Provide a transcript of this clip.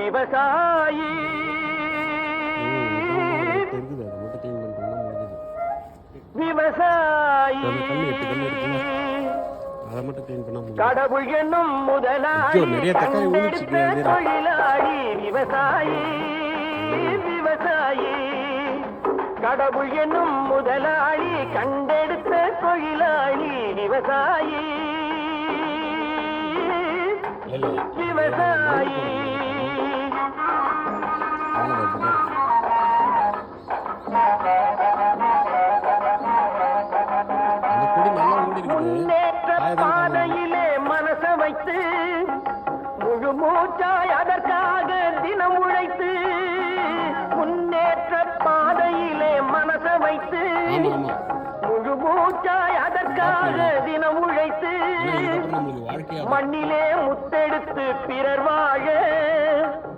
விவசாயி விவசாயி கடவுள் என்னும் முதலாளி கண்டெடுத்த தொழிலாளி விவசாயி விவசாயி கடவுள் என்னும் முதலாளி கண்டெடுத்த தொழிலாளி விவசாயி விவசாயி முன்னேற்ற பாதையிலே மனச வைத்து முழு மூச்சாய் அதற்காக தினம் உழைத்து முன்னேற்ற பாதையிலே மனச வைத்து முழு மூச்சாய் அதற்காக தினம் உழைத்து மண்ணிலே முத்தெடுத்து பிறர் வாழ